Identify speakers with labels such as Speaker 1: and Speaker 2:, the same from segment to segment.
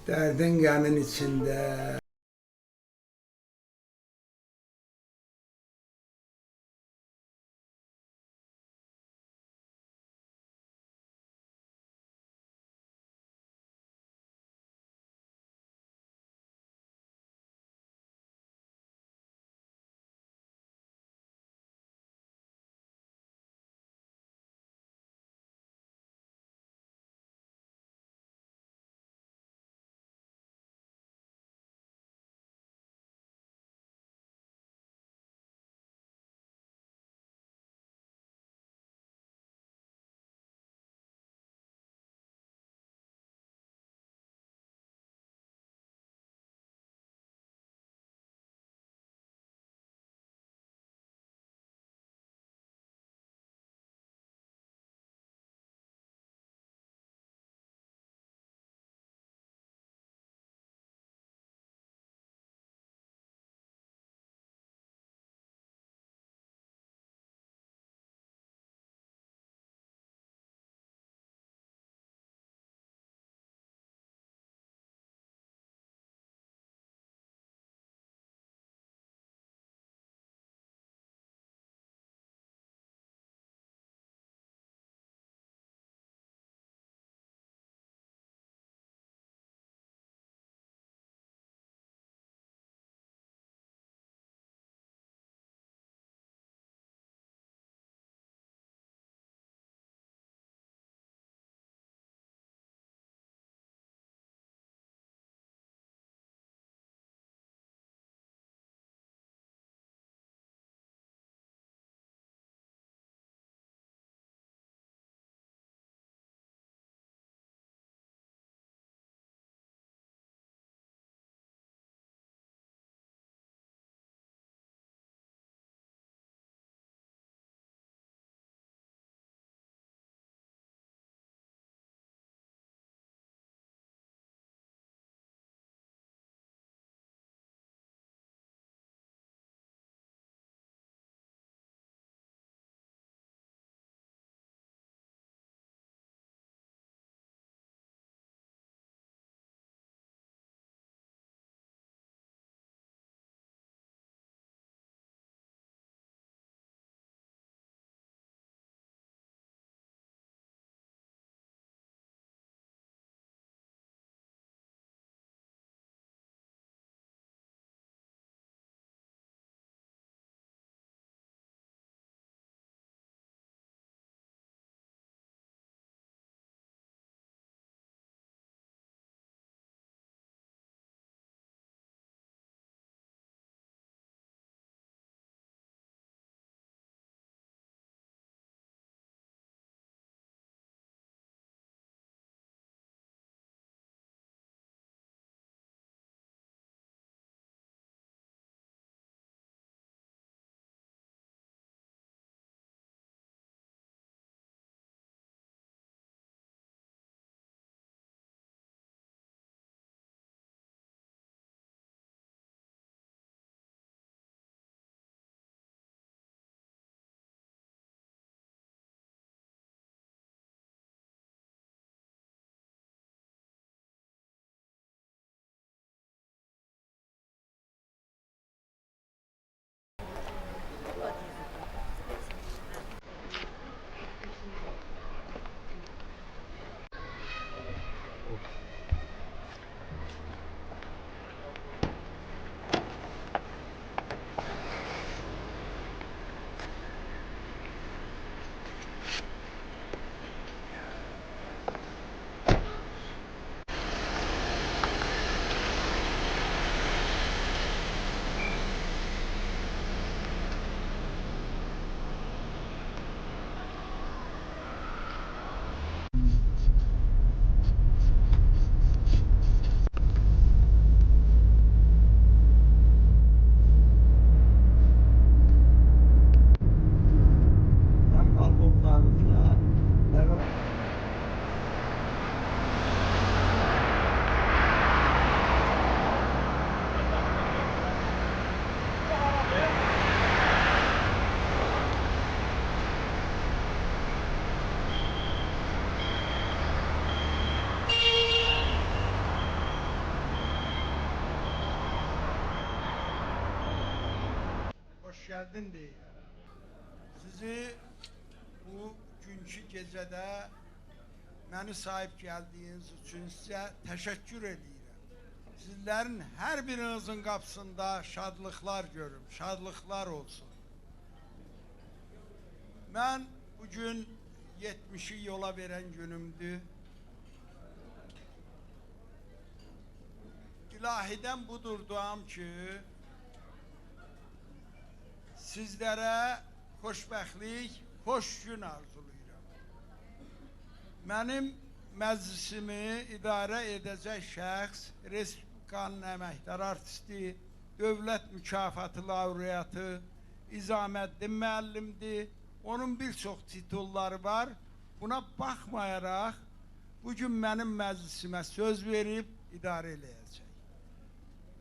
Speaker 1: Dünyanın içinde geldin diye. Sizi bu günkü gecədə məni sahib gəldiyiniz üçün sizə təşəkkür edirəm. Sizlərin hər birinizin qapısında şadlıqlar görüm, şadlıqlar olsun. Mən bugün 70'i yola veren günümdü. İlahiden budur duam ki, sizlere xoşbəxtlik, xoş gün arzulayıram. Mənim məclisimi idarə edəcək şəxs, Respublikanın əməkdar artisti, dövlət mükafatı laureatı İzaməddin müəllimdir. Onun bir çox titulları var. Buna baxmayaraq, bugün mənim məclisimə söz verib idarə eləyəcək.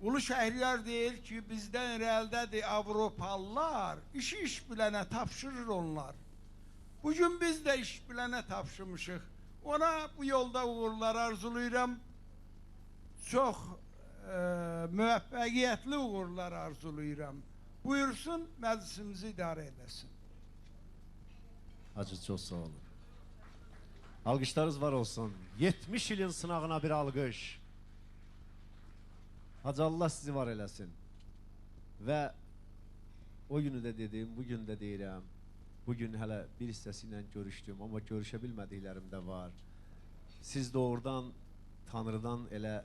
Speaker 1: Ulu Şəhriyar deyir ki, bizdən irəlidədir Avropalılar, işi iş bilənə tapşırır onlar. Bugün biz də iş bilənə tapşırmışıq. Ona bu yolda uğurlar arzulayıram. Çox müvəffəqiyyətli uğurlar arzulayıram. Buyursun, məclisimizi idarə eləsin.
Speaker 2: Hacı, çok sağ olun. Alkışlarınız var olsun. 70 ilin sınavına bir alkış. Hacı, Allah sizi var eləsin. Ve o günü de dedim, bugün de deyirəm. Bugün hələ bir hissəsiyle görüşdüm, ama görüşə bilmədiklərim də var. Siz doğrudan Tanrıdan elə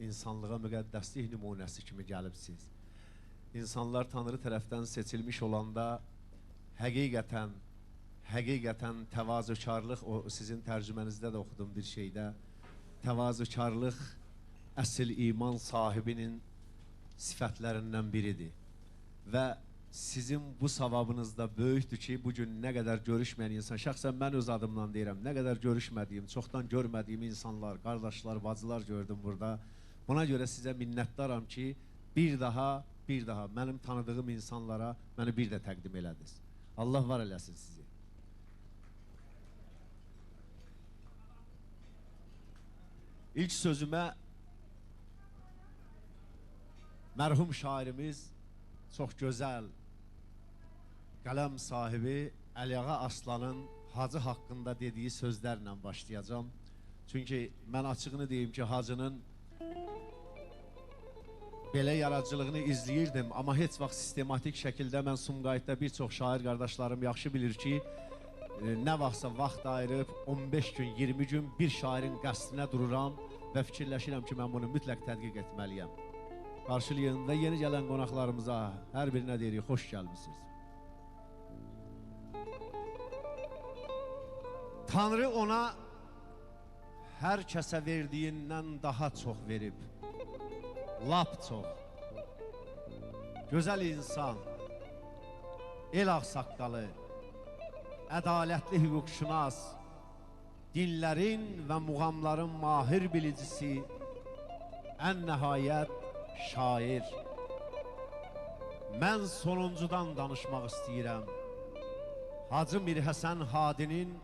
Speaker 2: insanlığa müqəddəslik nümunəsi kimi gəlibsiz. İnsanlar Tanrı tərəfdən seçilmiş olanda həqiqətən təvazökarlıq, o sizin tərcümənizdə də oxudum bir şeydə, təvazökarlıq əsl iman sahibinin sifətlərindən biridir. Və sizin bu savabınız da böyükdür ki, bugün nə qədər görüşməyən insan, şəxsən mən öz adımdan deyirəm, nə qədər görüşmədiyim, çoxdan görmədiyim insanlar, qardaşlar, bacılar gördüm burada. Buna görə sizə minnətdaram ki, bir daha mənim tanıdığım insanlara məni bir də təqdim elədiniz. Allah var eləsin sizi. İlk sözümə mərhum şairimiz, çox gözəl qələm sahibi Əliağa Aslanın Hacı haqqında dediyi sözlərlə başlayacağım. Çünki mən açığını deyim ki, Hacının belə yaradıcılığını izləyirdim, amma heç vaxt sistematik şəkildə mən Sumqayıtda bir çox şair qardaşlarım yaxşı bilir ki, nə vaxtsa vaxt ayırıb 15 gün, 20 gün bir şairin qəsdinə dururam və fikirləşirəm ki, mən bunu mütləq tədqiq etməliyəm. Qarşılayın və yeni gələn qonaqlarımıza hər birinə deyirik, xoş gəlmişsiniz. Tanrı ona hər kəsə verdiyindən daha çox verib. Lap çox. Gözəl insan, el ağsaqqalı, ədalətli hüquqşünas, dinlərin və muğamların mahir bilicisi, ən nəhayət şair. Mən sonuncudan danışmaq istəyirəm. Hacı Mirhəsən Hadinin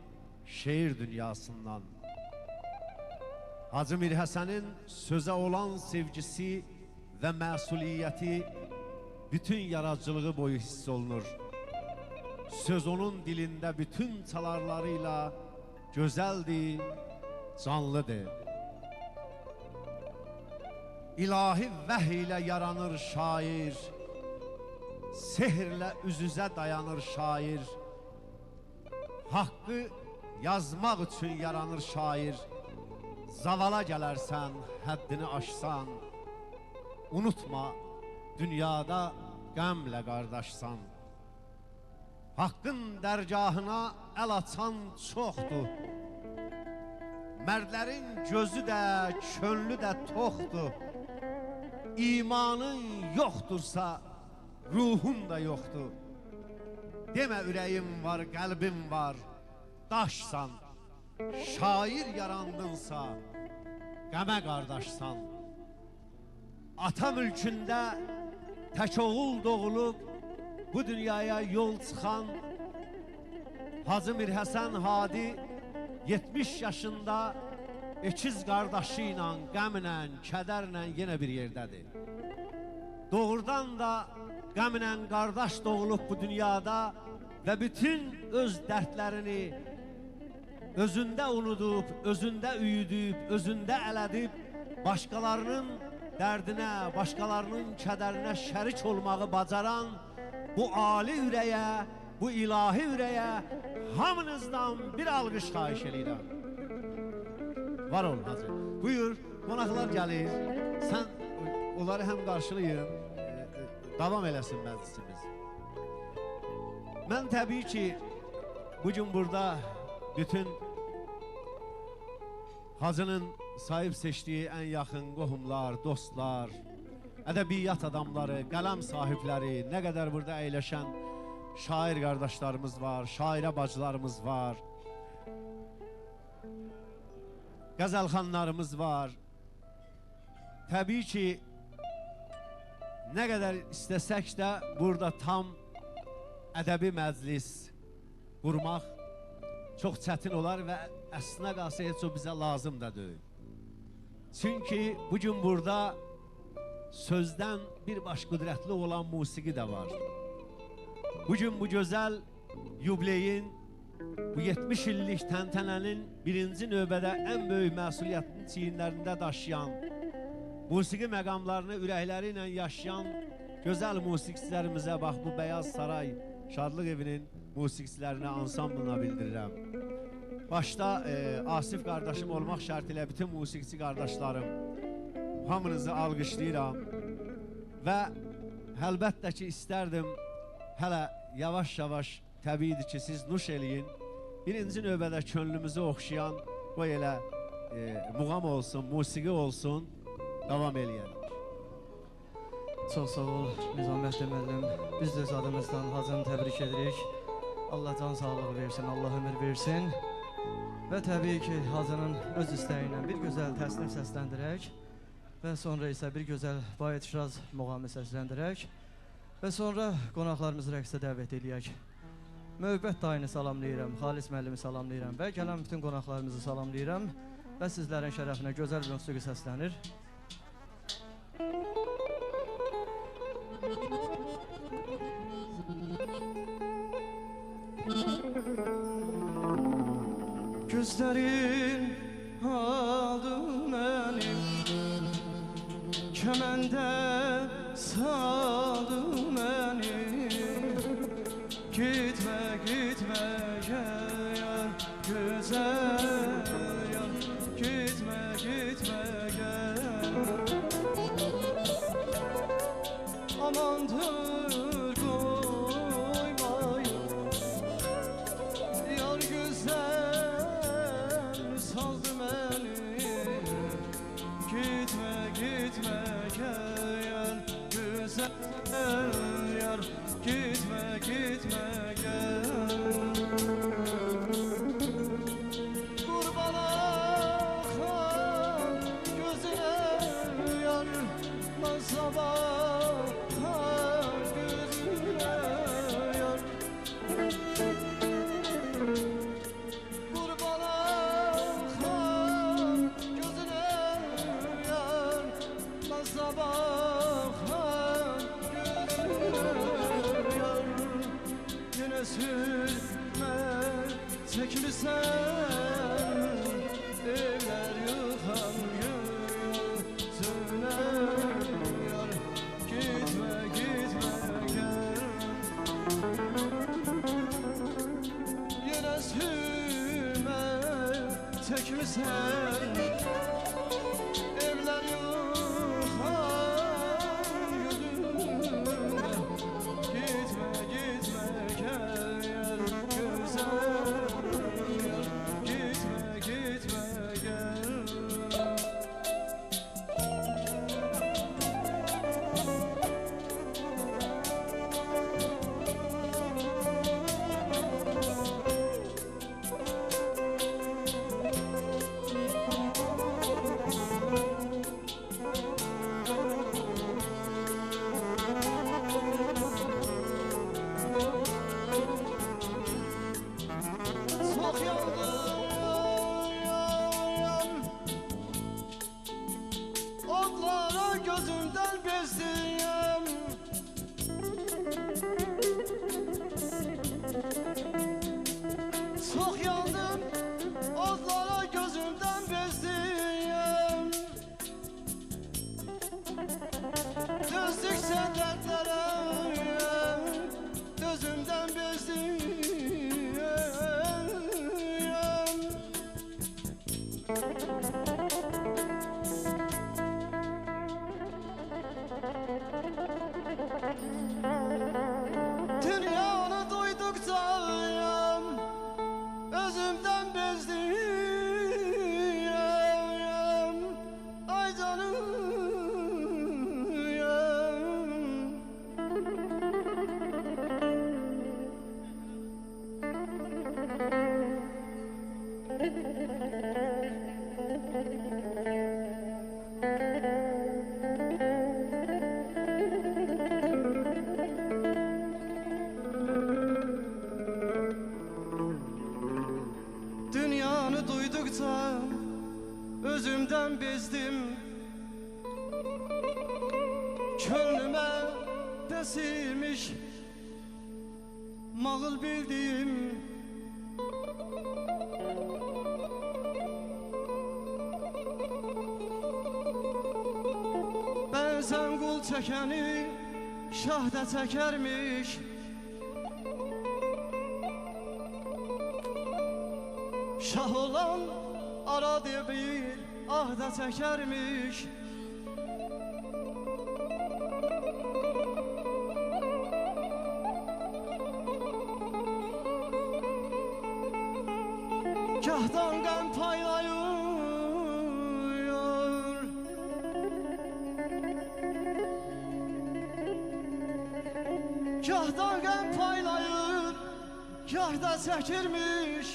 Speaker 2: şeir dünyasından. Hacı Mirhəsənin sözə olan sevgisi və məsuliyyəti bütün yaradıcılığı boyu hiss olunur. Söz onun dilində bütün çalarlarıyla gözəldir, canlıdır. İlahi vəhy ilə yaranır şair, sehrlə üz-üzə dayanır şair, haqqı yazmaq üçün yaranır şair. Zavala gələrsən, həddini aşsan, unutma, dünyada qəmlə qardaşsan. Haqqın dərgahına əl açan çoxdur, mərdlərin gözü də, könlü də toxdur. İmanın yoxdursa, ruhun da yoxdur. Demə ürəyim var, qəlbim var, daşsan. Şair yarandınsa, qəmə qardaşsan. Ata mülkündə tək oğul doğulub bu dünyaya yol çıxan Hacı Mirhəsən Hadi 70 yaşında ikiz qardaşı ilə, qəmlə, kədərlə yenə bir yerdədir. Doğrudan da qəmlə qardaş doğulub bu dünyada və bütün öz dərdlərini özündə unudub, özündə üyüdüb, özündə ələdib, başqalarının dərdinə, başqalarının kədərinə şərik olmağı bacaran bu ali ürəyə, bu ilahi ürəyə hamınızdan bir alqış xahiş edirəm. Var ol Hacı. Buyur, qonaqlar gəlir. Sən onları həm qarşılayın, davam eləsin məclisimiz. Mən təbii ki, bugün burada bütün Hacının sahib seçdiyi ən yaxın qohumlar, dostlar, ədəbiyyat adamları, qələm sahibləri, nə qədər burada əyləşən şair qardaşlarımız var, şairə bacılarımız var, qəzəlxanlarımız var. Təbii ki, nə qədər istəsək də burada tam ədəbi məclis qurmaq çox çətin olar və əslinə qalsa heç o bizə lazım da deyil. Çünki bugün burada sözdən birbaş qüdrətli olan musiqi də var. Bugün bu gözəl yubileyin, bu 70 illik təntənənin birinci növbədə ən böyük məsuliyyətini çiyinlərində daşıyan, musiqi məqamlarını ürəkləri ilə yaşayan gözəl musiqçilərimizə bax bu Bəyaz Saray Şadlıq Evinin musiqçilərinə, ansamblına bildirirəm. Başda Asif qardaşım olmaq şərt ilə bütün musiqiçi qardaşlarım, hamınızı alqışlayıram və əlbəttə ki istərdim hələ yavaş-yavaş təbiidir ki siz nuş eləyin. Birinci növbədə könlümüzü oxşayan qoy elə muğam olsun, musiqi olsun, davam eləyəlim.
Speaker 3: Çox sağ ol Nizamətli müəllim. Biz də öz adımızdan Hacını təbrik edirik. Allah can sağlığı versin, Allah ömür versin. Və təbii ki Hacının öz istəyi ilə bir gözəl təsnif səsləndirək və sonra isə bir gözəl Bayat Şiraz muğamı səsləndirək və sonra qonaqlarımızı rəqsə dəvət edək. Möhbət dayını salamlayıram, Xalis müəllimi salamlayıram və gələn bütün qonaqlarımızı salamlayıram və sizlərin şərəfinə gözəl bir musiqi səslənir. Gözlərin aldı mənim, kəməndə saldı mənim. Gitmə, gitmə, gəl, gözəl yar. Gitmə, gitmə, gəl. Amandır qoymayın, yar gözəl saldı məni. Gitmə, gitmə, gəl, gözəl yar. Gitmə, gitmə, gəl. Qurban axan gözünə yar, mən sabah gözünə yar. Qurban axan gözünə yar, mən sabah gözünə sürmə çəkmirsən, evlər yıxan gözünə yar. Gitmə, gitmə, gəl. Yenə sürmə çəkmirsən, evlər yıxan gözünə. Gitmə, gitmə, gəl, gözəl yar. Gitmə, gitmə, gəl. Çox yandım, odlara gözümdən bezdim. bilməzdim könlümə desilmiş mağıl bildim. Bəzən qul çəkəni şah da çəkərmiş. Şah olan aradı bir ah da çəkərmiş. Gahdan qəm paylayır, gahdan qəm paylayır, gah da çəkirmiş.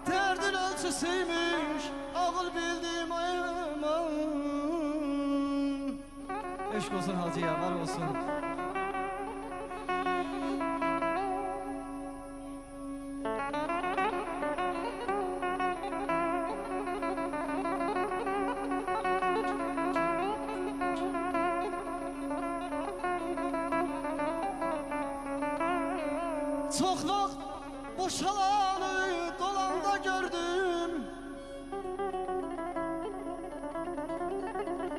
Speaker 3: Dərdin ölçüsüymüş, ağıl bildim ayımam. Eşq olsun hacıya, var olsun. Çox vaxt boşalanı dolanda gördüm.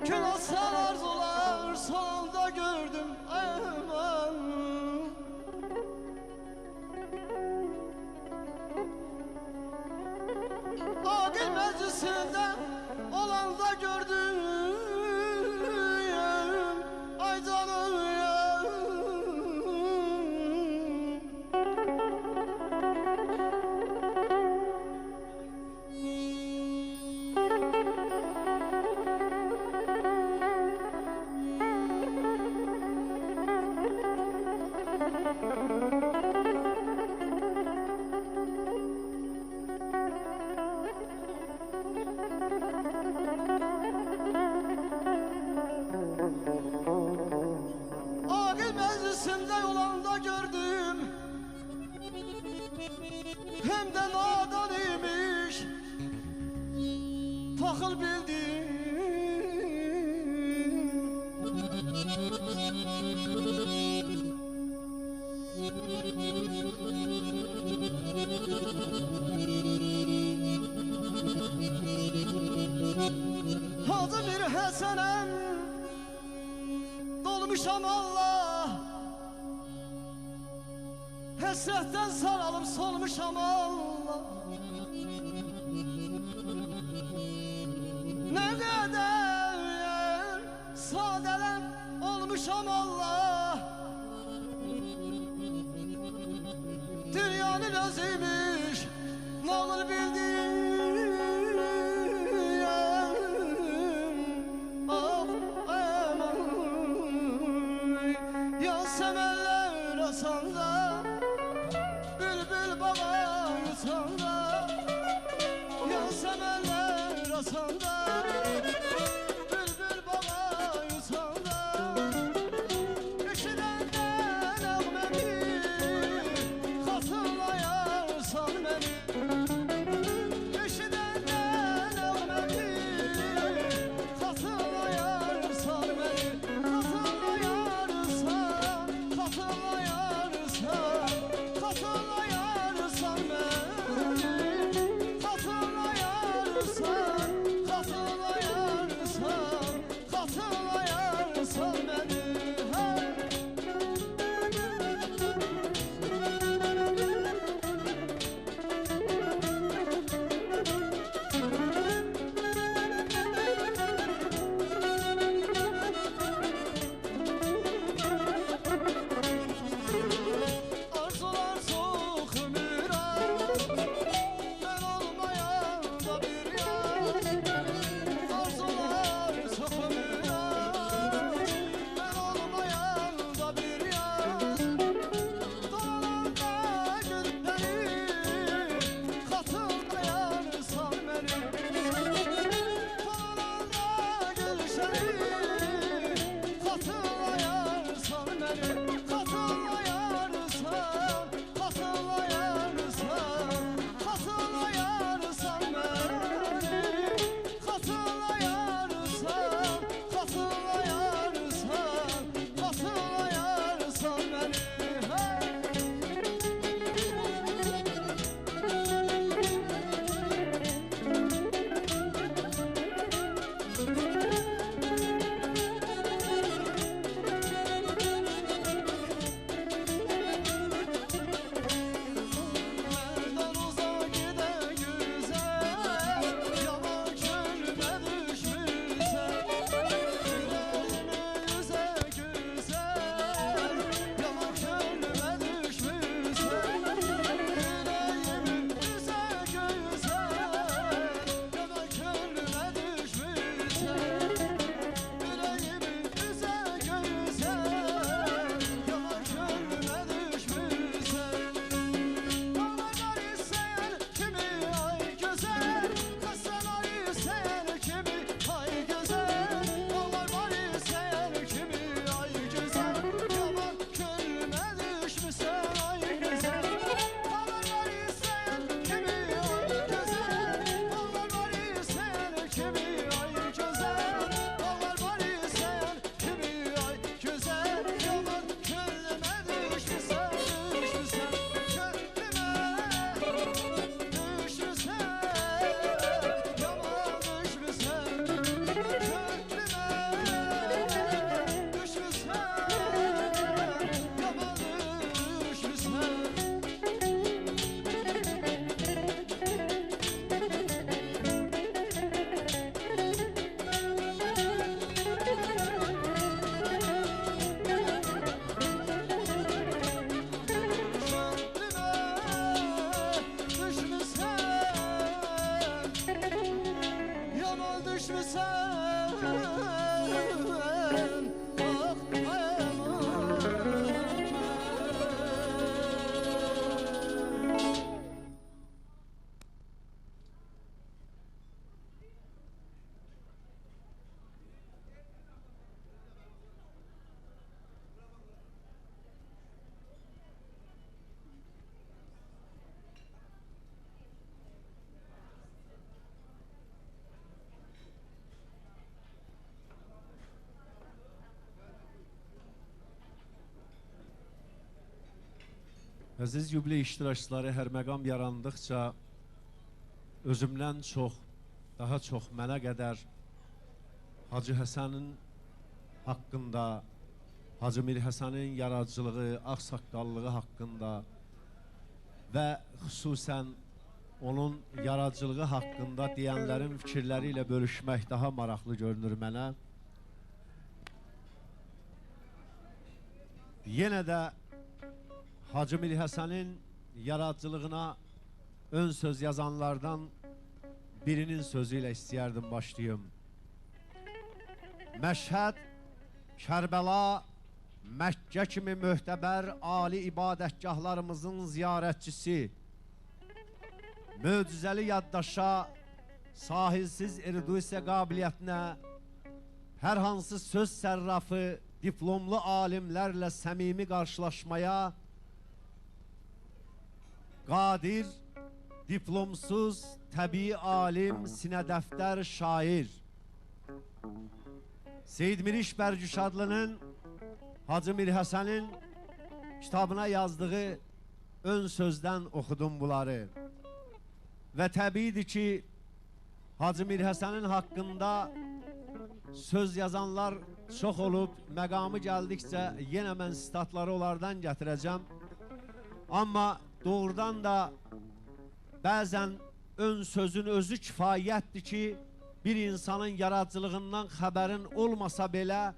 Speaker 3: Gül asar arzular sonunda gördüm. Aman. Ağil meclisinde olanda gördüm. Ay canım ya. Ağil meclisimde olanda gördüm. Hem de nadan imiş. Fakıl bildim. Hacı bir Həsənəm dolmuşam Allah. Həsrətdən saralıb solmuşam Allah. Nə qədər sadələm olmuşam Allah. Dünyanın özüymüş nə olur bildim. Yasemenler asanda, bülbül baba yutanda. Yasemenler asanda, bülbül baba yutanda. Eşidəndə nəğməmi, xatırlayarsan məni. Eşidəndə nəğməmi, xatırlayarsan məni. Xatırlayarsan məni, xatırlayarsan güçlüsən, ah dayanam.
Speaker 2: Əziz yubiley iştirakçıları, hər məqam yarandıqca özümdən çox, daha çox mənə qədər Hacı Həsənin haqqında, Hacı Mir Həsənin yaradıcılığı, ağsaqqallığı haqqında və xüsusən onun yaradıcılığı haqqında deyənlərin fikirləri ilə bölüşmək daha maraqlı görünür mənə. Yenə də Hacı Mir Həsənin yaradıcılığına ön söz yazanlardan birinin sözü ilə istəyərdim başlayım. Məşhəd, Kərbəla, Məkkə kimi möhtəbər ali ibadətgahlarımızın ziyarətçisi, möcüzəli yaddaşa, sahilsiz erudissiya qabiliyyətinə, hər hansı söz sərrafı, diplomlu alimlərlə səmimi qarşılaşmaya qadir, diplomsuz, təbii alim, sinədəftər, şair. Seyid Miriş Bərgüşadlının Hacı Mir Həsənin kitabına yazdığı ön sözdən oxudum bunları. Və təbiidir ki, Hacı Mir Həsənin haqqında söz yazanlar çox olub, məqamı gəldikcə yenə mən sitatları onlardan gətirəcəm. Amma doğrudan da bəzən ön sözün özü kifayətdir ki, bir insanın yaradıcılığından xəbərin olmasa belə,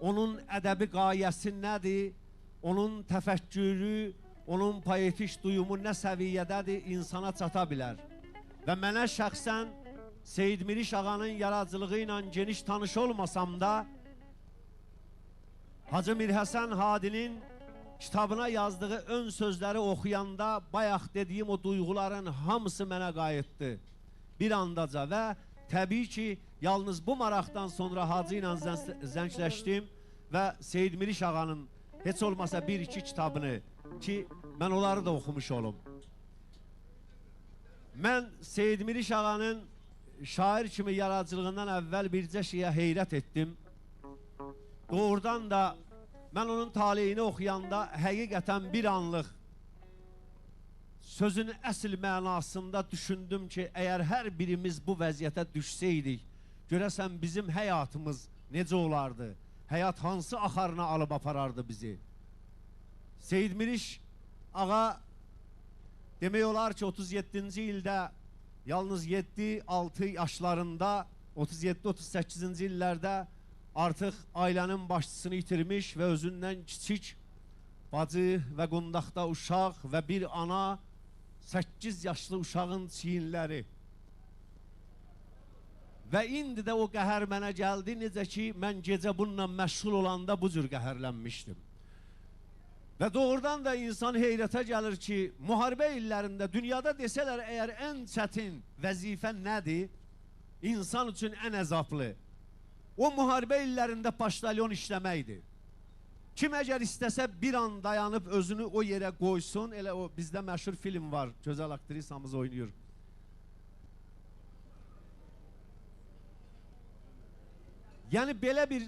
Speaker 2: onun ədəbi qayəsi nədir, onun təfəkkürü, onun poetik duyumu nə səviyyədədir, insana çata bilər. Və mənə şəxsən Seyid Miriş ağanın yaradıcılığı ilə geniş tanış olmasam da, Hacı Mir Həsən Hadinin kitabına yazdığı ön sözləri oxuyanda bayaq dediyim o duyğuların hamısı mənə qayıtdı bir andaca və təbii ki, yalnız bu maraqdan sonra Hacı ilə zəngləşdim və Seyid Miriş ağanın heç olmasa bir-iki kitabını ki, mən onları da oxumuş olum. Mən Seyid Miriş ağanın şair kimi yaradıcılığından əvvəl bircə şeyə heyrət etdim. Doğrudan da mən onun taleyini oxuyanda həqiqətən bir anlıq sözün əsl mənasında düşündüm ki, əgər hər birimiz bu vəziyyətə düşsəydik, görəsən bizim həyatımız necə olardı? Həyat hansı axarına alıb aparardı bizi? Seyid Miriş ağa demək olar ki, 37-ci ildə yalnız 7-6 yaşlarında, 37-38-ci illərdə artıq ailənin başçısını itirmiş və özündən kiçik bacı və qundaqda uşaq və bir ana 8 yaşlı uşağın çiyinləri. Və indi də o qəhər mənə gəldi, necə ki, mən gecə bununla məşğul olanda bu cür qəhərlənmişdim. Və doğrudan da insan heyrətə gəlir ki, müharibə illərində dünyada desələr, əgər ən çətin vəzifə nədir? İnsan üçün ən əzablı. O müharibə illərində paştalyon işləməkdir. Kim əgər istəsə bir an dayanıb özünü o yerə qoysun, elə o bizdə məşhur film var, gözəl aktrisamız oynayır. Yəni belə bir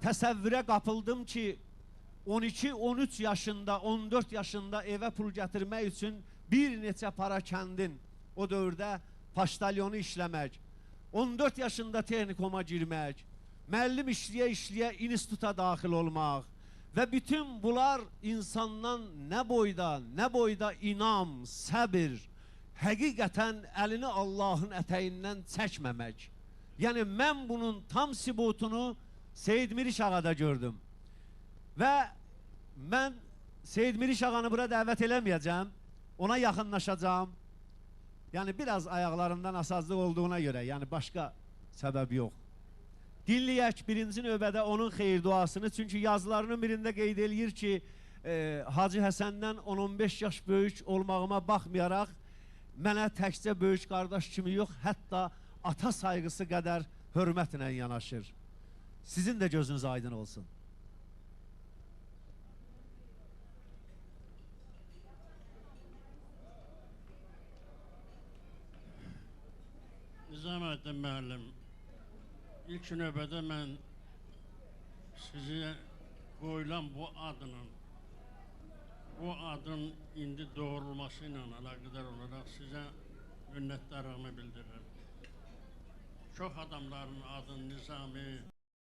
Speaker 2: təsəvvürə qapıldım ki, 12-13 yaşında, 14 yaşında evə pul gətirmək üçün bir neçə para kəndin o dövrdə paştalyonu işləmək, 14 yaşında texnikoma girmək, müəllim işləyə-işləyə instituta daxil olmaq və bütün bunlar insandan nə boyda inam, səbir, həqiqətən əlini Allahın ətəyindən çəkməmək. Yəni mən bunun tam sübutunu Seyid Miriş ağada gördüm. Və mən Seyid Miriş ağanı bura dəvət eləməyəcəm, ona yaxınlaşacağım. Yəni biraz ayaqlarından asazlıq olduğuna görə, yəni başqa səbəb yox. Dinləyək birinci növbədə onun xeyir duasını. Çünki yazılarının birində qeyd eləyir ki, Hacı Həsəndən 10-15 yaş böyük olmağıma baxmayaraq, mənə təkcə böyük qardaş kimi yox, hətta ata sayğısı qədər hörmətlə yanaşır. Sizin də gözünüz aydın olsun.
Speaker 4: Nizamettin müəllim, ilk növbədə mən sizə qoyulan bu adın indi doğrulması ilə əlaqədar olaraq sizə minnətdarlığımı bildirirəm. Çox adamların adını Nizami,